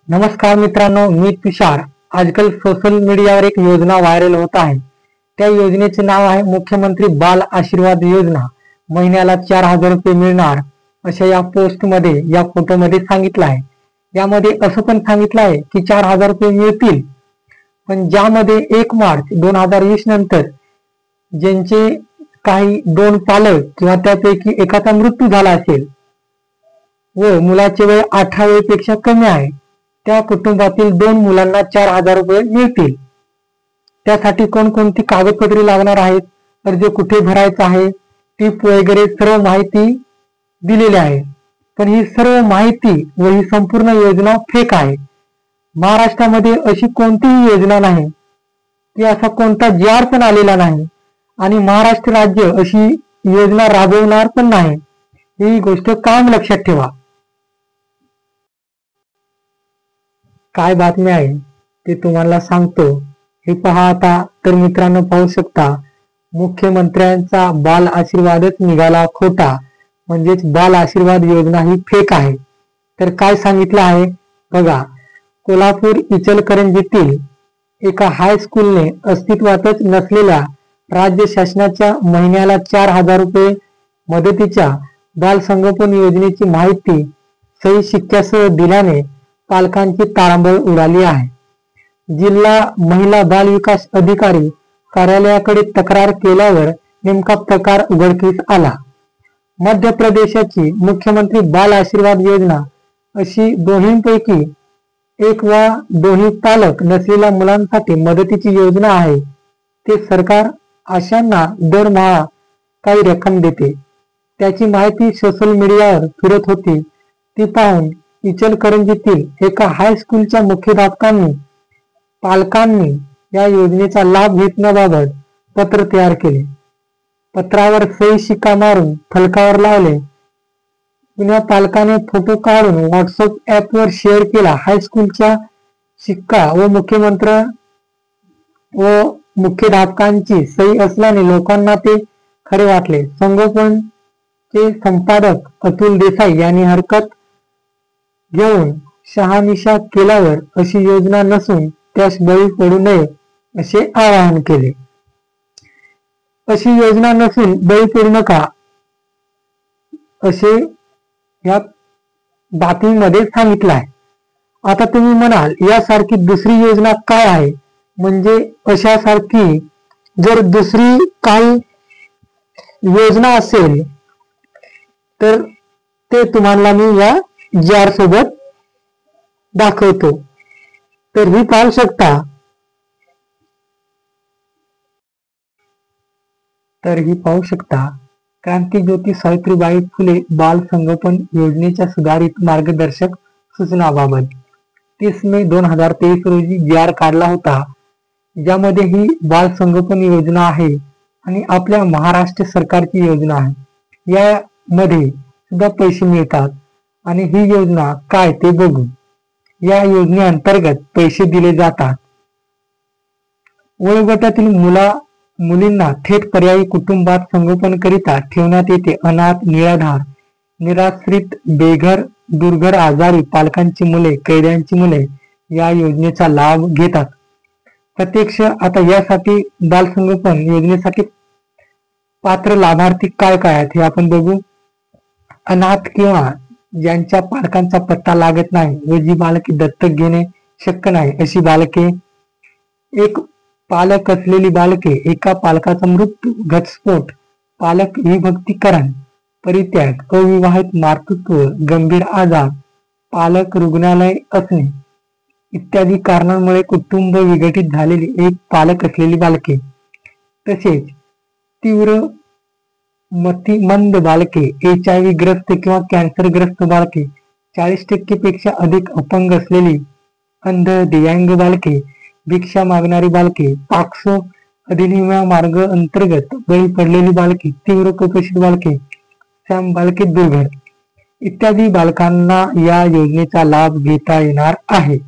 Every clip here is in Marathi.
नमस्कार मित्रांनो, मी तुषार। आजकाल सोशल मीडियावर एक योजना व्हायरल होत आहे। त्या योजनेचे नाव आहे मुख्यमंत्री बाल आशीर्वाद योजना। महिन्याला 4,000 रुपये मिळणार अशा या पोस्ट मध्ये, या फोटो मध्ये सांगितलं आहे। यामध्ये असं पण सांगितलं आहे की 4,000 रुपये मिळतील, पण ज्यामध्ये 1 मार्च 2020 नंतर ज्यांचे काही 2 पालक किंवा त्यापैकी एकाचा मृत्यू झाला असेल व मुलाचे वय 18 वर्षापेक्षा कमी आहे, त्या कुटुंबातील 2 मुलांना 4,000 रुपये मिळतील। त्यासाठी कोणकोणती कागदपत्रे लागणार आहेत, अर्ज कुठे भरायचा आहे, टिप वगैरे सर्व माहिती दिलेली आहे। पण ही सर्व माहिती व ही संपूर्ण योजना फेक आहे। महाराष्ट्रामध्ये अशी कोणतीही योजना नाही की असा कोणता जी.आर. पण आलेला नाही आणि महाराष्ट्र राज्य अशी योजना राबवणार पण नाही। ही गोष्ट कायम लक्षात ठेवा। काय बातमी आहे ते तुम्हाला सांगतो। हे पहा आता तर मित्रांनो, पाहू शकता मुख्यमंत्र्यांचा बाल आशीर्वादच निघाला खोटा, म्हणजेच बाल आशीर्वाद योजना ही फेक आहे। तर काय सांगितलं आहे बघा, कोल्हापूर इचलकरंजीतील एका हायस्कूलने अस्तित्वातच नसलेल्या राज्य शासनाच्या महिन्याला 4,000 रुपये मदतीच्या बाल संगोपन योजनेची माहिती सही शिक्क्यासह दिल्याने पालकांची तारांबळ उडाली आहे। जिल्हा महिला बाल विकास अधिकारी कार्यालयाकडे तक्रार केल्यावर नेमका प्रकार उघडकीस आला। मध्य प्रदेशाची मुख्यमंत्री बाल आशीर्वाद योजना अशी दोन्हीपैकी एक वा दोन्ही पालक नसलेल्या मुलांसाठी मदतीची योजना आहे। ते सरकार अशांना दरमहा काही रक्कम देते। त्याची माहिती सोशल मीडियावर फिरत होती। ती पाहून इचलकरंजीतील एका हायस्कूलच्या मुख्याध्यापकांनी पालकांनी या योजनेचा लाभ घेण्याबाबत पत्र तयार केले। पत्रावर सही शिक्का मारून फलकावर लावले। पुन्हा पालकाने फोटो काढून व्हॉट्सअप ॲपवर शेअर केला। हायस्कूलच्या शिक्का व मुख्याध्यापकांची सही असल्याने लोकांना ते खरे वाटले। संगोपनचे संपादक अतुल देसाई यांनी हरकत घेऊन शहानिशा केल्यावर अशी योजना नसून त्यास बळी पडू नये असे आवाहन केले। अशी योजना नसून बळी पडू नका असे या बातमीमध्ये सांगितलं आहे। आता तुम्ही म्हणाल, यासारखी दुसरी योजना काय आहे? म्हणजे अशासारखी जर दुसरी काही योजना असेल तर ते तुम्हाला मी या जी.आर. सोबत दाखवतो। तर ही पाहू शकता, क्रांतीज्योती सावित्रीबाई फुले बाल संगोपन योजनेच्या सुधारित मार्गदर्शक सूचनाबाबत 30 मे 2023 रोजी जी.आर. काढला होता, ज्यामध्ये ही बाल संगोपन योजना आहे आणि आपल्या महाराष्ट्र सरकारची योजना आहे। यामध्ये सुद्धा पैसे मिळतात आणि ही योजना काय ते बघू। या योजनेअंतर्गत पैसे दिले जातात। वयोगटातील मुलींना थेट पर्यायी कुटुंबात संगोपन करिता ठेवण्यात येते। अनाथ, निराधार, निराश्रित, बेघर, दुर्घर, आजारी पालकांची मुले, कैद्यांची मुले या योजनेचा लाभ घेतात। प्रत्यक्ष आता यासाठी बाल संगोपन योजनेसाठी पात्र लाभार्थी काय काय आहेत हे आपण बघू। अनाथ किंवा ज्यांच्या पालकांचा पत्ता लागत नाही व जी बालके दत्तक घेणे शक्य नाही अशी बालके, एक पालक असलेली बालके, एका पालकाचा मृत्यू, घटस्फोट, पालक विभक्तीकरण, परित्याग, अविवाहित मातृत्व, गंभीर आजार, पालक रुग्णालय असणे इत्यादी कारणांमुळे कुटुंब विघटित झालेली एक पालक असलेली बालके, तसेच तीव्र मतिमंद बालके, HIV ग्रस्त किंवा कॅन्सरग्रस्त बालके, 40% पेक्षा अधिक अपंग असलेली अंध, दिव्यांग बालके, भिक्षा मागणारी बालके, पॉक्सो अधिनियमामार्ग अंतर्गत बळी पडलेली बालके, तीव्र कुपोषित बालके, सॅम बालके, दुर्घर इत्यादी बालकांना या योजनेचा लाभ घेता येणार आहे।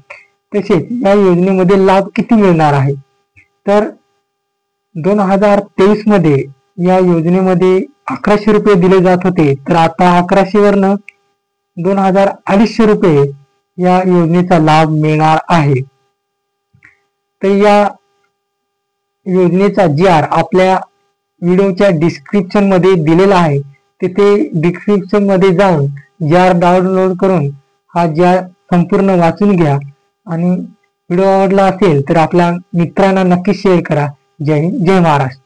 तसेच या योजनेमध्ये लाभ किती मिळणार आहे तर 2023 मध्ये या योजनेमध्ये 1100 रुपये दिले जात होते, तर आता 1100 वरनं 2,250 रुपये या योजनेचा लाभ मिळणार आहे। तर या योजनेचा GR आपल्या व्हिडिओच्या डिस्क्रिप्शन मध्ये दिलेला आहे, तिथे डिस्क्रिप्शन मध्ये जाऊन GR डाउनलोड करून हा GR संपूर्ण वाचून घ्या आणि व्हिडिओ आवडला असेल तर आपल्या मित्रांना नक्की शेअर करा। जय हिंद, जय महाराष्ट्र।